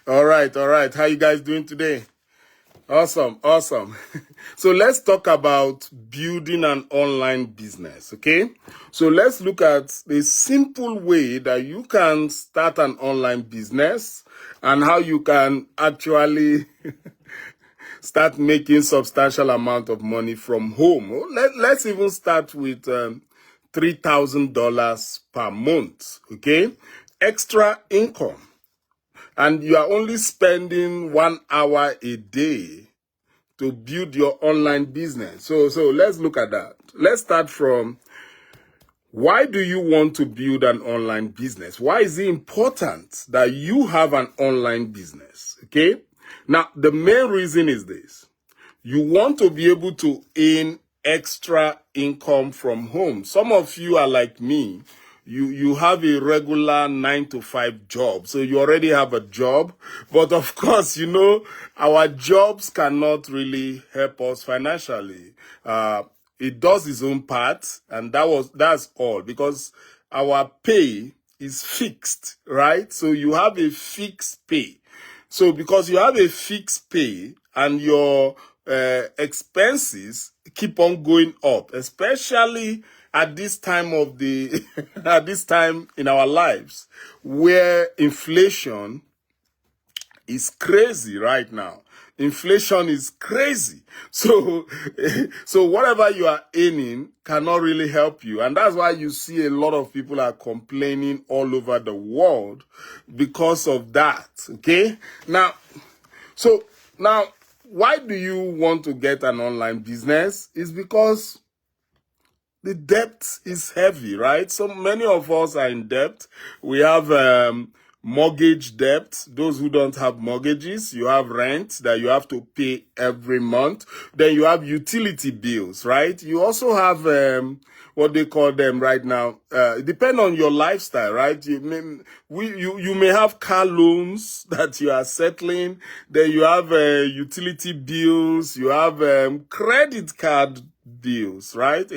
All right, all right. How you guys doing today? Awesome, awesome. So let's talk about building an online business, okay? So let's look at the simple way that you can start an online business and how you can actually start making substantial amount of money from home. Let's even start with $3,000 per month, okay? Extra income. And you are only spending 1 hour a day to build your online business. So let's look at that. Let's start from, why do you want to build an online business? Why is it important that you have an online business? Okay. Now, the main reason is this. You want to be able to earn extra income from home. Some of you are like me. You have a regular 9 to 5 job. So you already have a job. But of course, our jobs cannot really help us financially. It does its own part, and that's all, because our pay is fixed, right? So you have a fixed pay. So because you have a fixed pay and your expenses keep on going up, especially at this time of the at this time in our lives where inflation is crazy right now. Inflation is crazy. So whatever you are earning cannot really help you. And that's why you see a lot of people are complaining all over the world because of that. Okay? Now, why do you want to get an online business? It's because the debt is heavy, right? So many of us are in debt. We have mortgage debt. Those who don't have mortgages, you have rent that you have to pay every month. Then you have utility bills, right? You also have what they call them right now. Depend on your lifestyle, right? You may have car loans that you are settling. Then you have utility bills. You have credit card bills, right?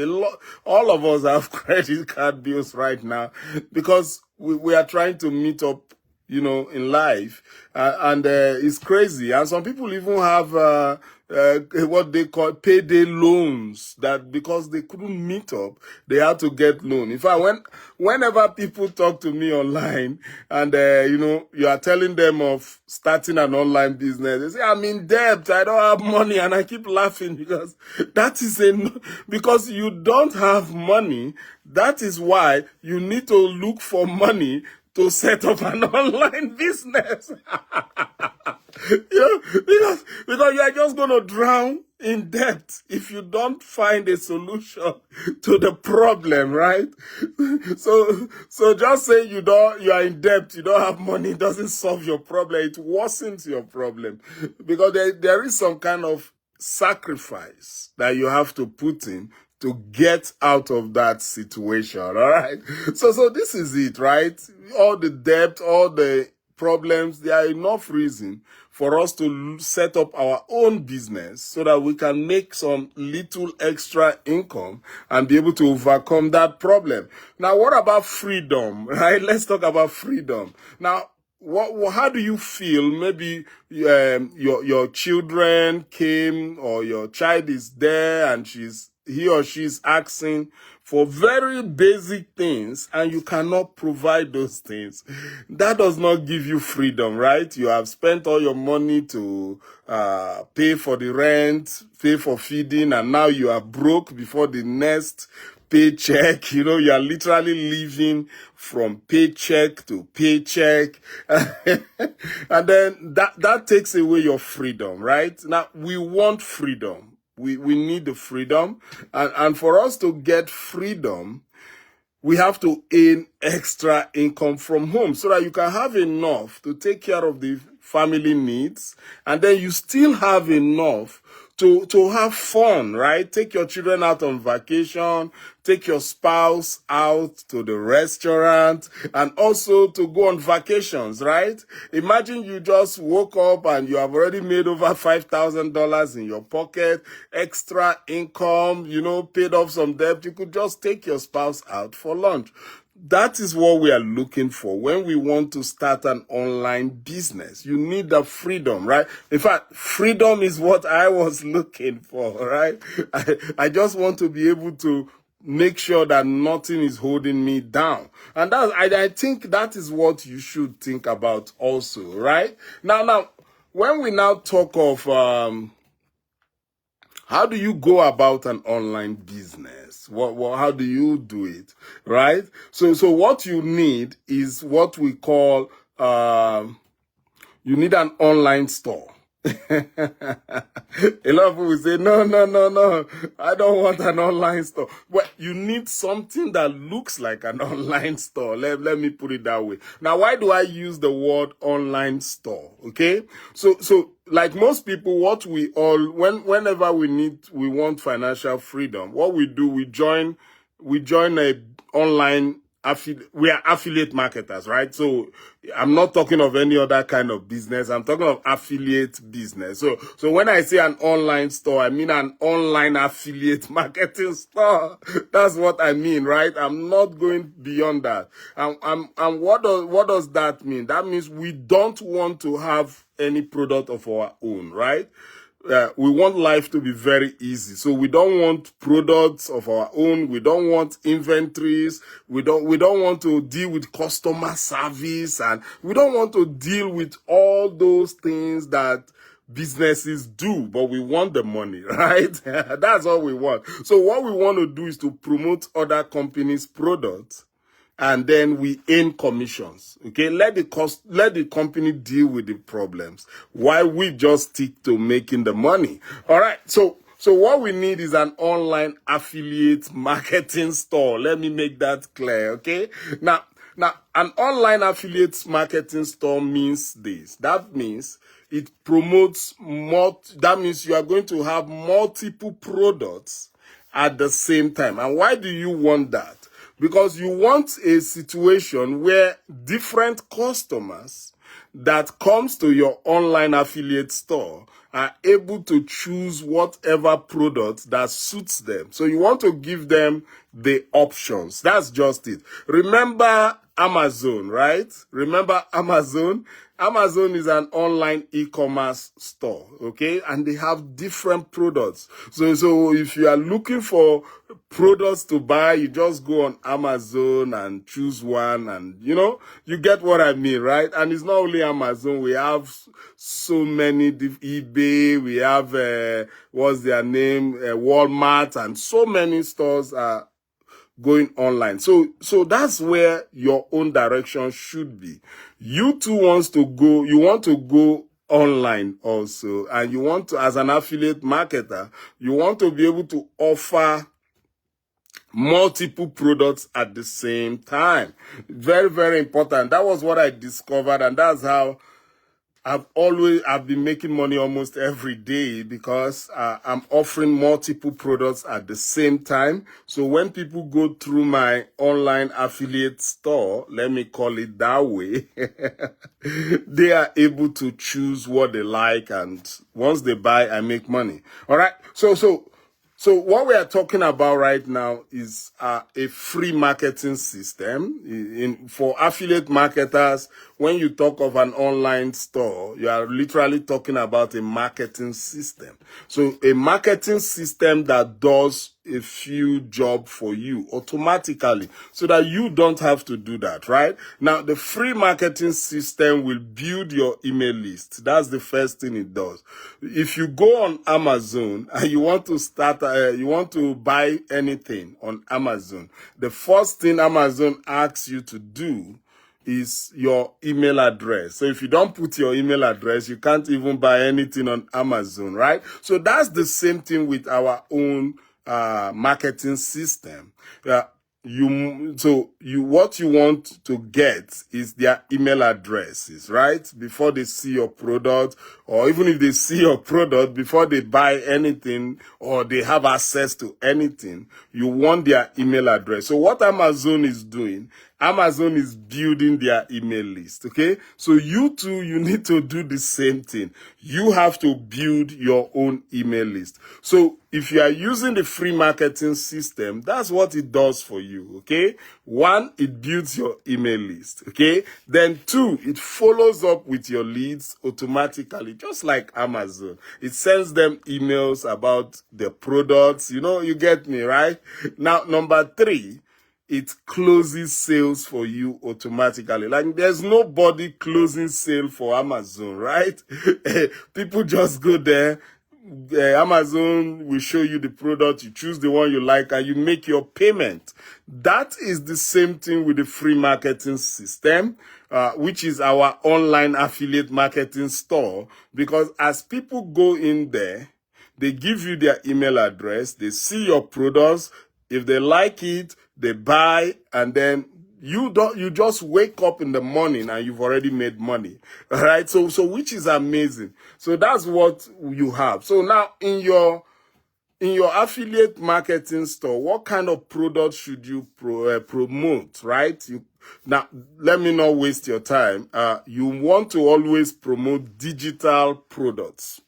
All of us have credit card bills right now because we are trying to meet up, in life, and it's crazy. And some people even have what they call payday loans, that because they couldn't meet up, they had to get loan. In fact, whenever people talk to me online and you are telling them of starting an online business, they say, I'm in debt, I don't have money, and I keep laughing because because you don't have money. That is why you need to look for money to set up an online business. Because you are just going to drown in debt if you don't find a solution to the problem, right? So just say you are in debt, you don't have money, doesn't solve your problem. It worsens your problem, because there is some kind of sacrifice that you have to put in to get out of that situation, all right? So this is it, right? All the debt, all the problems, there are enough reason for us to set up our own business so that we can make some little extra income and be able to overcome that problem. Now, what about freedom, right? Let's talk about freedom. Now, how do you feel? Maybe your children came, or your child is there and he or she is asking for very basic things and you cannot provide those things. That does not give you freedom, right? You have spent all your money to pay for the rent, pay for feeding, and now you are broke before the next paycheck. You are literally living from paycheck to paycheck. And then that takes away your freedom, right? Now, we want freedom. We need the freedom. And for us to get freedom, we have to earn extra income from home so that you can have enough to take care of the family needs, and then you still have enough to have fun, right? Take your children out on vacation, take your spouse out to the restaurant, and also to go on vacations, right? Imagine you just woke up and you have already made over $5,000 in your pocket, extra income, paid off some debt. You could just take your spouse out for lunch. that is what we are looking for when we want to start an online business. You need the freedom, right? In fact, freedom is what I was looking for, right? I just want to be able to make sure that nothing is holding me down. And I think that is what you should think about also, right? Now, when we now talk of how do you go about an online business? How do you do it, right? So what you need is what we call, you need an online store. A lot of people say, no, I don't want an online store. Well, you need something that looks like an online store. Let me put it that way. Now, why do I use the word online store? Okay. So like most people, what we all, whenever we want financial freedom, what we do, we join a online we are affiliate marketers, right? So I'm not talking of any other kind of business. I'm talking of affiliate business. So when I say an online store, I mean an online affiliate marketing store. That's what I mean, right? I'm not going beyond that. And what does that mean? That means we don't want to have any product of our own, right? We want life to be very easy. So we don't want products of our own. We don't want inventories. We don't want to deal with customer service, and we don't want to deal with all those things that businesses do, but we want the money, right? That's all we want. So what we want to do is to promote other companies' products, and then we earn commissions. Okay, let the company deal with the problems while we just stick to making the money. All right. So what we need is an online affiliate marketing store. Let me make that clear. Okay. Now an online affiliate marketing store means this. That means it promotes more. That means you are going to have multiple products at the same time. And why do you want that? Because you want a situation where different customers that comes to your online affiliate store are able to choose whatever product that suits them. So you want to give them the options. That's just it. Remember Amazon, right? Remember Amazon? Amazon is an online e-commerce store, okay? And they have different products. So if you are looking for products to buy, you just go on Amazon and choose one, and you get what I mean, right? And it's not only Amazon. We have so many, eBay, we have, what's their name, Walmart, and so many stores are going online. So that's where your own direction should be. You too want to go online also, and you want to, as an affiliate marketer, you want to be able to offer multiple products at the same time. Very, very important. That was what I discovered, and that's how I've been making money almost every day, because I'm offering multiple products at the same time. So when people go through my online affiliate store, let me call it that way, they are able to choose what they like, and once they buy, I make money. All right. So what we are talking about right now is a free marketing system. For affiliate marketers, when you talk of an online store, you are literally talking about a marketing system. So a marketing system that does a few jobs for you automatically, so that you don't have to do that, right? Now, the free marketing system will build your email list. That's the first thing it does. If you go on Amazon and you want to buy anything on Amazon, the first thing Amazon asks you to do is your email address. So if you don't put your email address, you can't even buy anything on Amazon, right? So that's the same thing with our own marketing system. What you want to get is their email addresses, right? Before they see your product, or even if they see your product, before they buy anything or they have access to anything, you want their email address. So what Amazon is doing, Amazon is building their email list, okay? So you too, you need to do the same thing. You have to build your own email list. So if you are using the free marketing system, that's what it does for you, okay? One, it builds your email list, okay? Then two, it follows up with your leads automatically, just like Amazon. It sends them emails about the products, you get me, right? Now, number three, it closes sales for you automatically. Like, there's nobody closing sale for Amazon, right? People just go there. Amazon will show you the product. You choose the one you like and you make your payment. That is the same thing with the free marketing system, which is our online affiliate marketing store. Because as people go in there, they give you their email address. They see your products. If they like it, they buy, and then you just wake up in the morning and you've already made money. All right. So which is amazing. So that's what you have. So now in your affiliate marketing store, what kind of product should you promote, right? Now, let me not waste your time. You want to always promote digital products.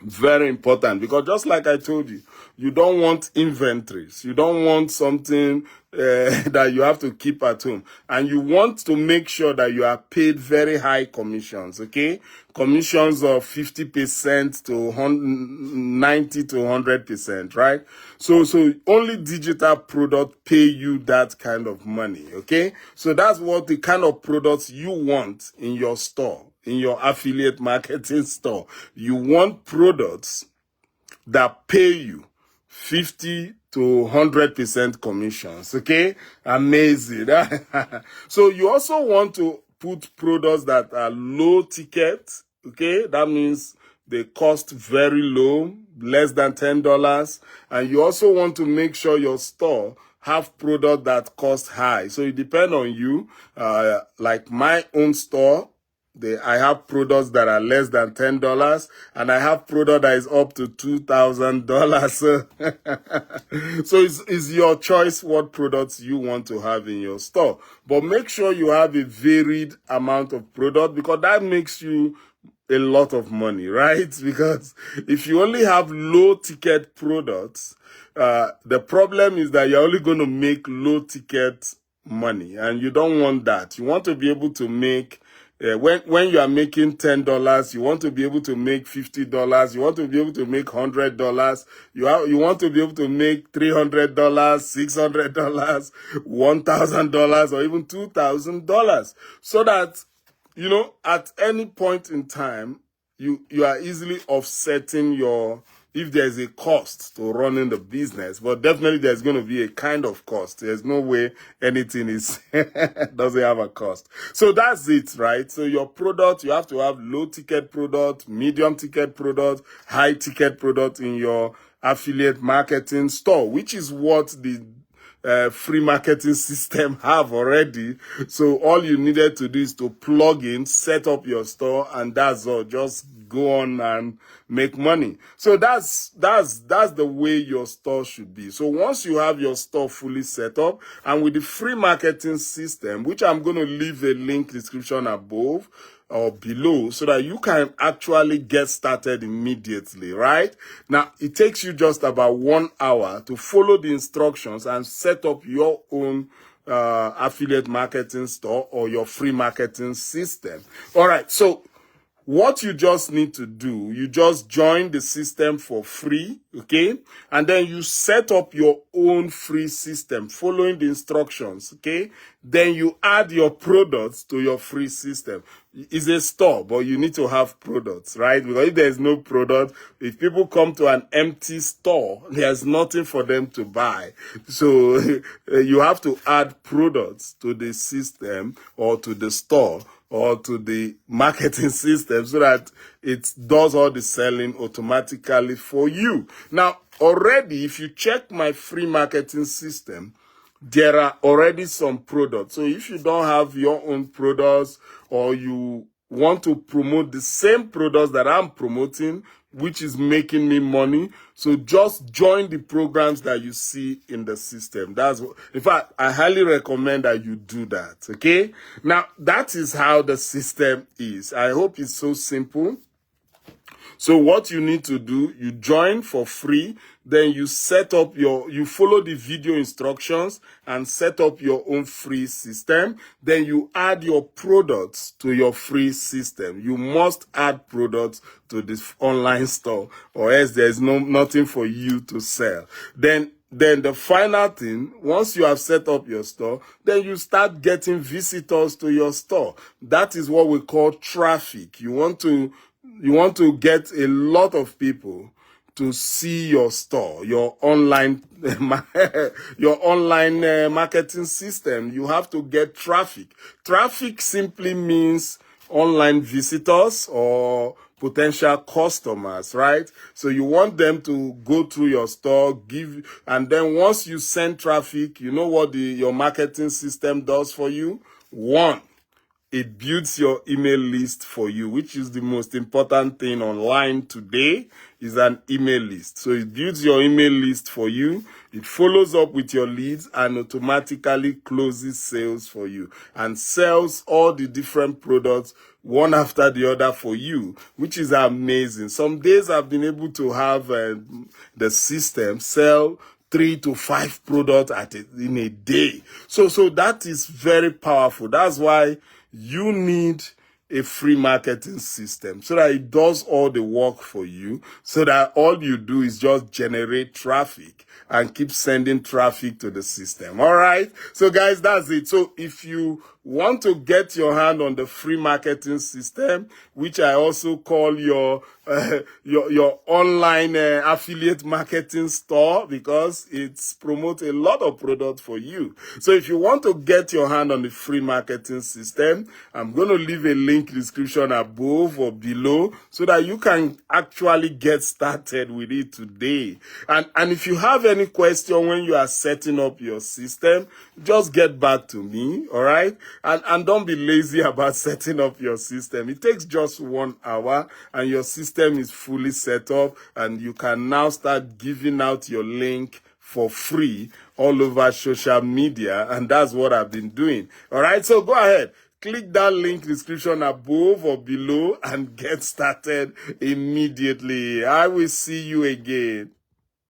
Very important, because just like I told you, you don't want inventories. You don't want something that you have to keep at home. And you want to make sure that you are paid very high commissions, okay? Commissions of 50% to 90 to 100%, right? So only digital product pay you that kind of money, okay? So that's what the kind of products you want in your store. In your affiliate marketing store, you want products that pay you 50 to 100% commissions, okay? Amazing. So you also want to put products that are low ticket, okay? That means they cost very low, less than $10. And you also want to make sure your store have products that cost high. So it depends on you. Like my own store, I have products that are less than $10, and I have product that is up to $2,000. So it's your choice what products you want to have in your store. But make sure you have a varied amount of product, because that makes you a lot of money, right? Because if you only have low ticket products, the problem is that you're only going to make low ticket money, and you don't want that. You want to be able to make when you are making $10, you want to be able to make $50. You want to be able to make $100. You want to be able to make $300, $600, $1,000, or even $2,000, so that at any point in time you are easily offsetting if there's a cost to running the business. But definitely there's going to be a kind of cost. There's no way anything doesn't have a cost. So that's it, right? So your product, you have to have low ticket product, medium ticket product, high ticket product in your affiliate marketing store, which is what the free marketing system have already. So all you needed to do is to plug in, set up your store, and that's all. Just go on and make money. So that's the way your store should be. So once you have your store fully set up, and with the free marketing system, which I'm going to leave a link description above or below, so that you can actually get started immediately, right? Now, it takes you just about 1 hour to follow the instructions and set up your own affiliate marketing store or your free marketing system. All right, so what you just need to do, you just join the system for free, okay? And then you set up your own free system following the instructions, okay? Then you add your products to your free system. It's a store, but you need to have products, right? Because if there's no product, if people come to an empty store, there's nothing for them to buy. So you have to add products to the system or to the store or to the marketing system, so that it does all the selling automatically for you. Now, already, if you check my free marketing system, there are already some products. So if you don't have your own products, or you want to promote the same products that I'm promoting, which is making me money. So just join the programs that you see in the system. In fact, I highly recommend that you do that. Okay. Now that is how the system is. I hope it's so simple. So what you need to do, you join for free, then you you follow the video instructions and set up your own free system. Then you add your products to your free system. You must add products to this online store, or else there's nothing for you to sell. Then the final thing, once you have set up your store, then you start getting visitors to your store. That is what we call traffic. You want to get a lot of people to see your store, your online marketing system. You have to get traffic. Traffic simply means online visitors or potential customers, right? So you want them to go through your store, and then once you send traffic, you know what your marketing system does for you? One, it builds your email list for you, which is the most important thing online today, is an email list. So it builds your email list for you. It follows up with your leads and automatically closes sales for you and sells all the different products one after the other for you, which is amazing. Some days I've been able to have the system sell 3 to 5 products in a day. So that is very powerful. That's why you need a free marketing system so that it does all the work for you, so that all you do is just generate traffic and keep sending traffic to the system. All right. So guys, that's it. So if you want to get your hand on the free marketing system, which I also call your online affiliate marketing store, because it's promotes a lot of products for you. So if you want to get your hand on the free marketing system, I'm going to leave a link in the description above or below so that you can actually get started with it today. And if you have any question when you are setting up your system, just get back to me. All right. And don't be lazy about setting up your system. It takes just 1 hour and your system is fully set up, and you can now start giving out your link for free all over social media. And that's what I've been doing. All right. So go ahead. Click that link description above or below and get started immediately. I will see you again.